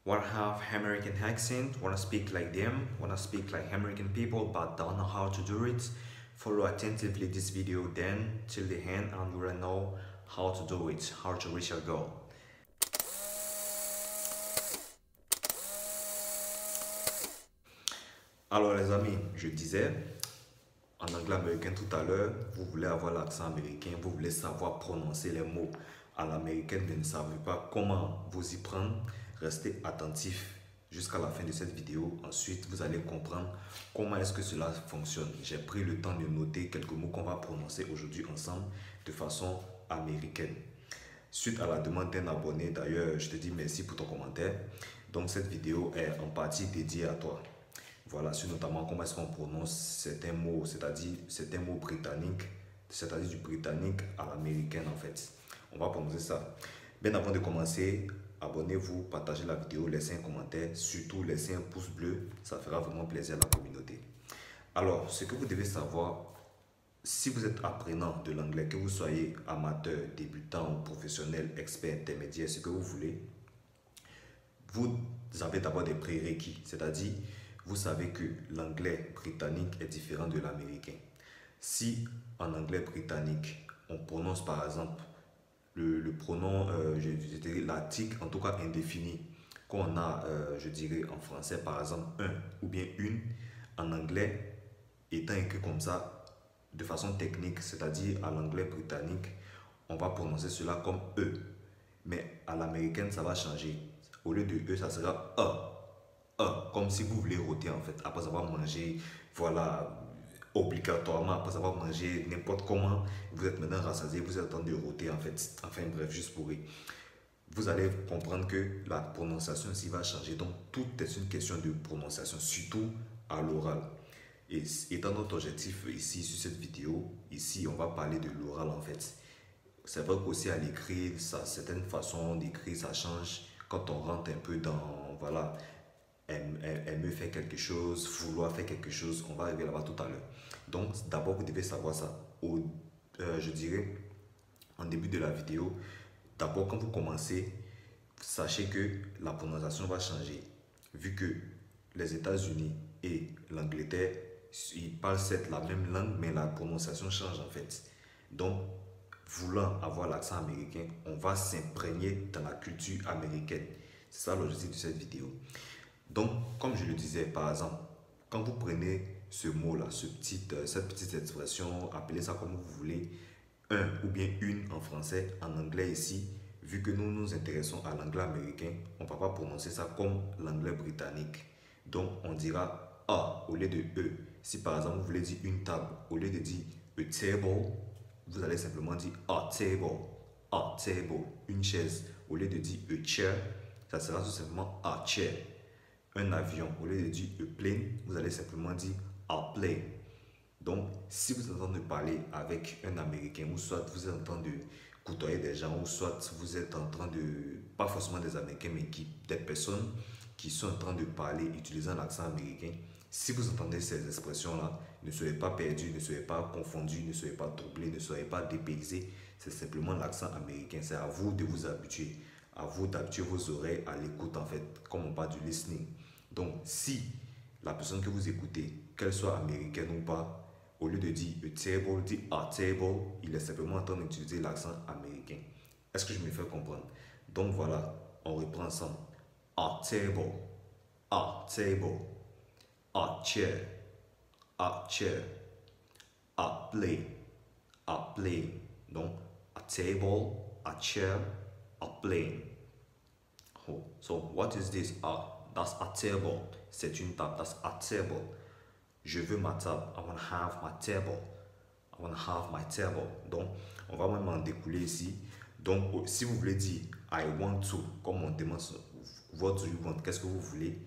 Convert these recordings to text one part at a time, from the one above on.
Wanna have American accent, wanna speak like them, wanna speak like American people but don't know how to do it? Follow attentively this video then till the end and you will know how to do it, how to reach your goal. Alors les amis, je disais en anglais américain tout à l'heure, vous voulez avoir l'accent américain, vous voulez savoir prononcer les mots à l'américaine, mais ne savez pas comment vous y prendre. Restez attentif jusqu'à la fin de cette vidéo. Ensuite, vous allez comprendre comment est-ce que cela fonctionne. J'ai pris le temps de noter quelques mots qu'on va prononcer aujourd'hui ensemble de façon américaine. Suite à la demande d'un abonné, d'ailleurs, je te dis merci pour ton commentaire. Donc, cette vidéo est en partie dédiée à toi. Voilà, sur notamment comment est-ce qu'on prononce certains mots, c'est-à-dire certains mots britanniques, c'est-à-dire du britannique à l'américaine en fait. On va prononcer ça. Bien avant de commencer, abonnez-vous, partagez la vidéo, laissez un commentaire, surtout laissez un pouce bleu, ça fera vraiment plaisir à la communauté. Alors, ce que vous devez savoir, si vous êtes apprenant de l'anglais, que vous soyez amateur, débutant ou professionnel, expert, intermédiaire, ce que vous voulez, vous avez d'abord des prérequis, c'est-à-dire vous savez que l'anglais britannique est différent de l'américain. Si en anglais britannique, on prononce par exemple le pronom, je dirais l'article, en tout cas indéfini, qu'on a, je dirais en français par exemple un ou bien une, en anglais, étant écrit comme ça, de façon technique, c'est-à-dire à l'anglais britannique, on va prononcer cela comme E. Mais à l'américaine, ça va changer. Au lieu de E, ça sera comme si vous voulez rôter en fait, après avoir mangé, voilà, obligatoirement, après avoir mangé n'importe comment, vous êtes maintenant rassasié, vous êtes en train de rôter en fait, enfin bref, juste pour rire. Vous allez comprendre que la prononciation ici va changer, donc tout est une question de prononciation, surtout à l'oral. Et étant notre objectif ici sur cette vidéo, ici on va parler de l'oral en fait. C'est vrai qu'aussi à l'écrit, certaines façons d'écrire, ça change quand on rentre un peu dans, voilà, aimer faire quelque chose, vouloir faire quelque chose, on va arriver là-bas tout à l'heure. Donc, d'abord, vous devez savoir ça. Je dirais, en début de la vidéo, d'abord, quand vous commencez, sachez que la prononciation va changer. Vu que les États-Unis et l'Angleterre, ils parlent certes la même langue, mais la prononciation change en fait. Donc, voulant avoir l'accent américain, on va s'imprégner dans la culture américaine. C'est ça l'objectif de cette vidéo. Donc, comme je le disais, par exemple, quand vous prenez ce mot-là, cette petite expression, appelez ça comme vous voulez, un ou bien une en français, en anglais ici, vu que nous nous intéressons à l'anglais américain, on ne va pas prononcer ça comme l'anglais britannique. Donc, on dira A au lieu de E. Si par exemple, vous voulez dire une table, au lieu de dire a table, vous allez simplement dire a table, a table, une chaise. Au lieu de dire a chair, ça sera tout simplement a chair. Un avion, au lieu de dire a plane, vous allez simplement dire a plane. Donc, si vous êtes en train de parler avec un Américain, ou soit vous êtes en train de côtoyer des gens, ou soit vous êtes en train de, pas forcément des Américains, mais des personnes qui sont en train de parler utilisant l'accent américain, si vous entendez ces expressions-là, ne soyez pas perdus, ne soyez pas confondus, ne soyez pas troublés, ne soyez pas dépaysés. C'est simplement l'accent américain. C'est à vous de vous habituer. À vous d'habituer vos oreilles à l'écoute, en fait, comme on parle du listening. Donc, si la personne que vous écoutez, qu'elle soit américaine ou pas, au lieu de dire a table, dit a table, il est simplement en train d'utiliser l'accent américain. Est-ce que je me fais comprendre? Donc voilà, on reprend ensemble. A table, a table, a chair, a chair, a plane, a plane. Donc, a table, a chair, a plane. Oh, so what is this? Ah, that's a table. C'est une table. That's a table. Je veux ma table. I want to have my table. I want to have my table. Donc, on va même en découler ici. Donc, si vous voulez dire I want to, comme on demande what do you want, qu'est-ce que vous voulez,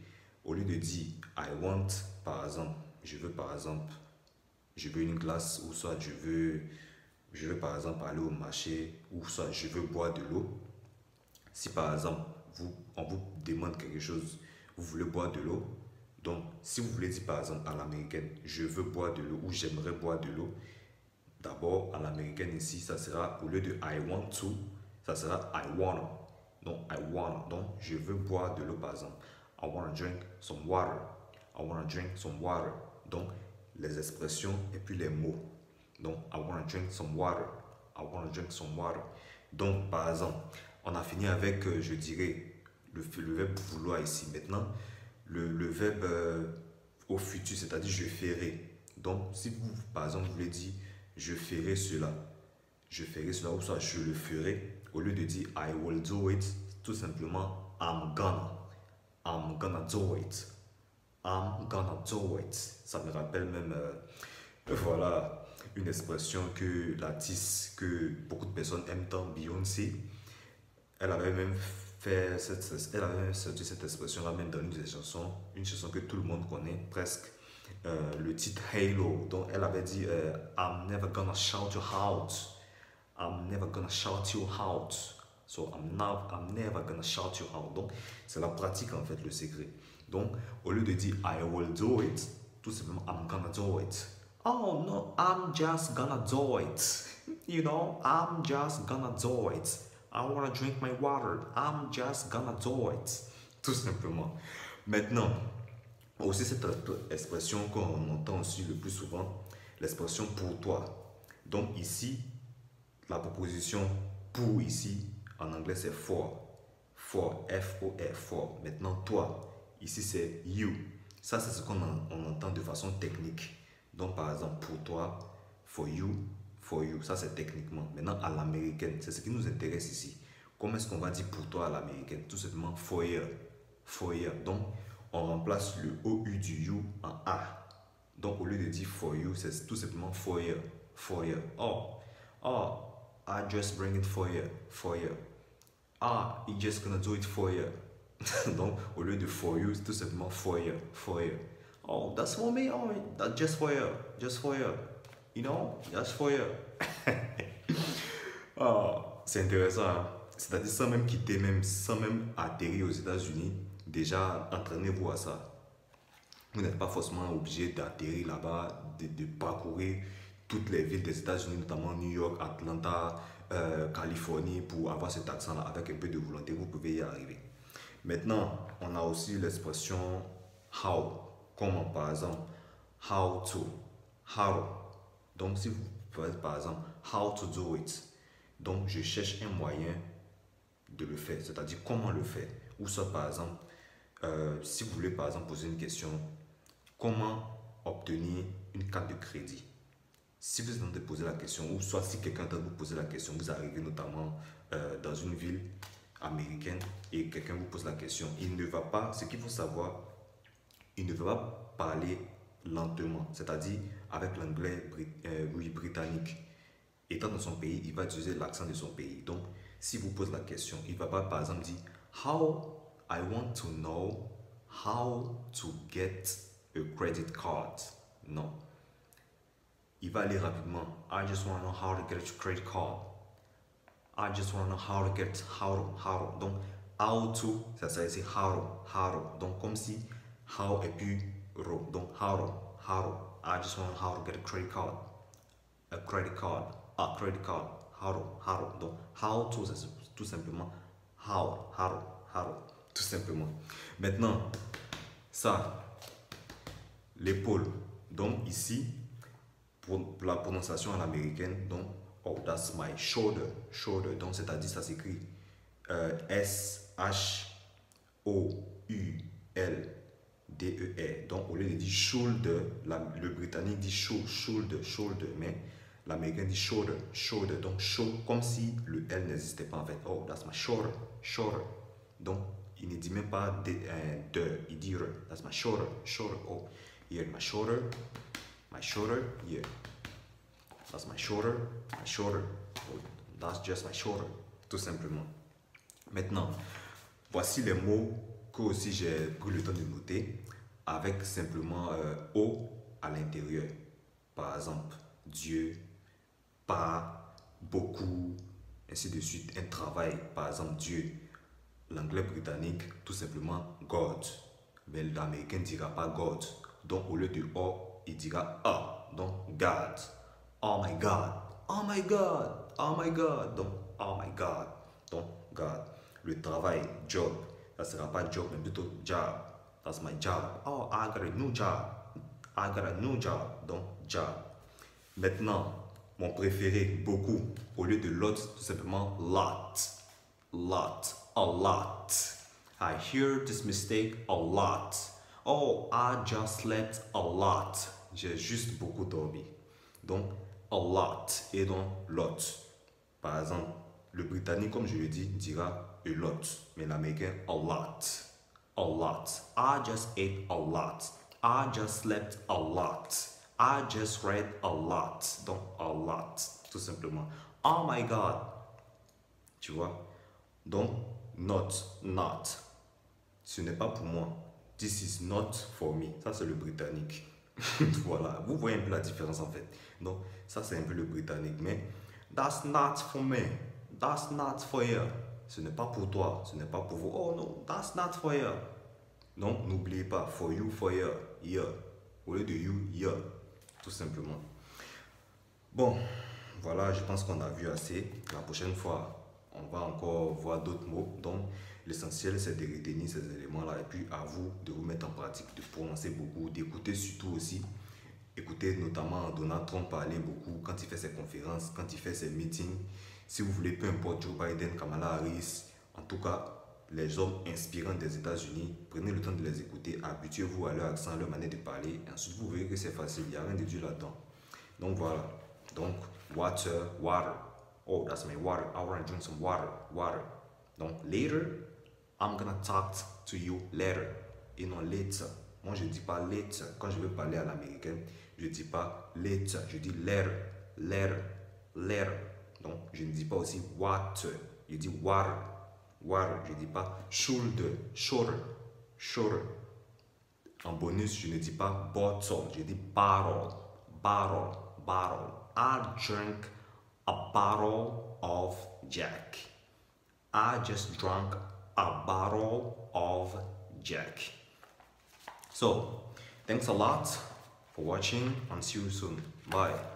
au lieu de dire I want, par exemple, je veux une glace, ou soit je veux par exemple aller au marché, ou soit je veux boire de l'eau. Si par exemple, on vous demande quelque chose, vous voulez boire de l'eau, donc si vous voulez dire par exemple à l'américaine, je veux boire de l'eau ou j'aimerais boire de l'eau, d'abord à l'américaine ici, ça sera au lieu de I want to, ça sera I wanna. Donc, I wanna. Donc, je veux boire de l'eau, par exemple. I wanna drink some water. I wanna drink some water. Donc, les expressions et puis les mots. Donc, I wanna drink some water. I wanna drink some water. Donc, par exemple, on a fini avec, je dirais, le verbe vouloir ici. Maintenant, le verbe au futur, c'est-à-dire je ferai. Donc, si vous, par exemple, vous voulez dire je ferai cela, ou soit je le ferai, au lieu de dire I will do it, tout simplement I'm gonna do it. I'm gonna do it. Ça me rappelle même, voilà, une expression que l'artiste que beaucoup de personnes aiment tant, Beyoncé, elle avait même elle avait même sorti cette expression-là même dans une chanson que tout le monde connaît presque, le titre Halo. Donc elle avait dit I'm never gonna shout you out. I'm never gonna shout you out. So I'm never gonna shout you out. Donc c'est la pratique en fait le secret. Donc au lieu de dire I will do it, tout simplement I'm gonna do it. Oh no, I'm just gonna do it. You know, I'm just gonna do it. I wanna drink my water. I'm just gonna do it. Tout simplement. Maintenant, aussi cette expression qu'on entend aussi le plus souvent, l'expression pour toi. Donc ici, la proposition pour ici, en anglais c'est for. For, F-O-R, for. Maintenant, toi, ici c'est you. Ça, c'est ce qu'on entend de façon technique. Donc, par exemple, pour toi, for you, ça c'est techniquement. Maintenant, à l'américaine, c'est ce qui nous intéresse ici. Comment est-ce qu'on va dire pour toi à l'américaine? Tout simplement for you. Donc, on remplace le OU du you en A. Donc, au lieu de dire for you, c'est tout simplement for you. Oh, I just bring it for you. Ah, he's just gonna do it for you. Donc, au lieu de for you, c'est tout simplement for you. Oh, that's for me. Oh, that's just for you. You know, just for you. Oh, c'est intéressant. Hein? C'est-à-dire sans même quitter, sans même atterrir aux États-Unis, déjà entraînez-vous à ça. Vous n'êtes pas forcément obligé d'atterrir là-bas, de parcourir toutes les villes des États-Unis, notamment New York, Atlanta, Californie, pour avoir cet accent-là. Avec un peu de volonté, vous pouvez y arriver. Maintenant, on a aussi l'expression how. Comment, par exemple, how to. Donc, si vous faites par exemple how to do it, donc je cherche un moyen de le faire, c'est-à-dire comment le faire. Ou soit par exemple, si vous voulez par exemple poser une question, comment obtenir une carte de crédit? Si vous êtes en train de poser la question, ou soit si quelqu'un est en train de vous poser la question, vous arrivez notamment dans une ville américaine et quelqu'un vous pose la question, il ne va pas, ce qu'il faut savoir, il ne va pas parler lentement, c'est-à-dire avec l'anglais britannique. Étant dans son pays, il va utiliser l'accent de son pays. Donc, si vous posez la question, il ne va pas par exemple dire How I want to know how to get a credit card. Non. Il va aller rapidement. I just want to know how to get a credit card. I just want to know how to get how. Donc, how to, ça veut dire how. Donc, comme si how et puis ro. Donc, how. I just want to know how to get a credit card. A credit card. How. Donc, how to, c'est tout simplement how. Tout simplement. Maintenant, ça, l'épaule. Donc, ici, pour la prononciation à l'américaine, donc, oh, that's my shoulder. Donc, c'est-à-dire, ça s'écrit S-H-O-U-L-D-E-R. Donc, au lieu de dire shoulder, le britannique dit shoulder, mais l'américain dit shoulder. Donc, show, comme si le L n'existait pas en fait. Oh, that's my shoulder. Donc, il ne dit même pas de, il dit re. That's my shoulder. Oh, here, my shoulder, here. That's my shoulder. Oh, that's just my shoulder. Tout simplement. Maintenant, voici les mots que aussi j'ai pris le temps de noter avec simplement O à l'intérieur. Par exemple, Dieu, pas, beaucoup, ainsi de suite. Un travail, par exemple, Dieu. L'anglais britannique, tout simplement God. Mais l'américain ne dira pas God. Donc, au lieu de O, il dira A. Donc, God. Oh my God. Donc, oh my God. Donc, God. le travail, job. Ça ne sera pas job, mais plutôt job. That's my job. Oh, I got a new job. I got a new job. Donc, job. Maintenant, mon préféré, beaucoup. Au lieu de lot, tout simplement lot. Lot. A lot. I hear this mistake a lot. Oh, I just slept a lot. J'ai juste beaucoup dormi. Donc, a lot et donc lot. Par exemple, le britannique, comme je le dis, dira a lot. Mais l'américain, a lot. A lot. I just ate a lot. I just slept a lot. I just read a lot. Donc, a lot, tout simplement. Oh my God. Tu vois? Donc, not, not. Ce n'est pas pour moi. This is not for me. Ça, c'est le britannique. Voilà. Vous voyez un peu la différence, en fait. Donc, ça, c'est un peu le britannique. Mais, that's not for me. That's not for you. Ce n'est pas pour toi. Ce n'est pas pour vous. Oh non, that's not for you. Donc, n'oubliez pas. For you, for you. You. Au lieu de you, you. Tout simplement. Bon, voilà, je pense qu'on a vu assez. La prochaine fois, on va encore voir d'autres mots. Donc, l'essentiel, c'est de retenir ces éléments-là. Et puis, à vous de vous mettre en pratique, de prononcer beaucoup, d'écouter surtout aussi. Écoutez notamment Donald Trump parler beaucoup quand il fait ses conférences, quand il fait ses meetings. Si vous voulez, peu importe Joe Biden, Kamala Harris, en tout cas, les hommes inspirants des États-Unis, prenez le temps de les écouter, habituez-vous à leur accent, à leur manière de parler. Et ensuite, vous verrez que c'est facile, il n'y a rien de dur là-dedans. Donc voilà. Donc, water, water. Oh, that's my water. I want to drink some water, water. Donc, later, I'm gonna talk to you later. Et non later. Moi, je ne dis pas later. Quand je veux parler à l'américaine, je ne dis pas later. Je dis later, later, later. Donc, je ne dis pas aussi water. Je dis water, water. Je ne dis pas shoulder, shoulder, shoulder. En bonus, je ne dis pas bottle. Je dis bottle, bottle, bottle. I drank a bottle of Jack. I just drank a bottle of Jack. So, thanks a lot for watching and see you soon. Bye.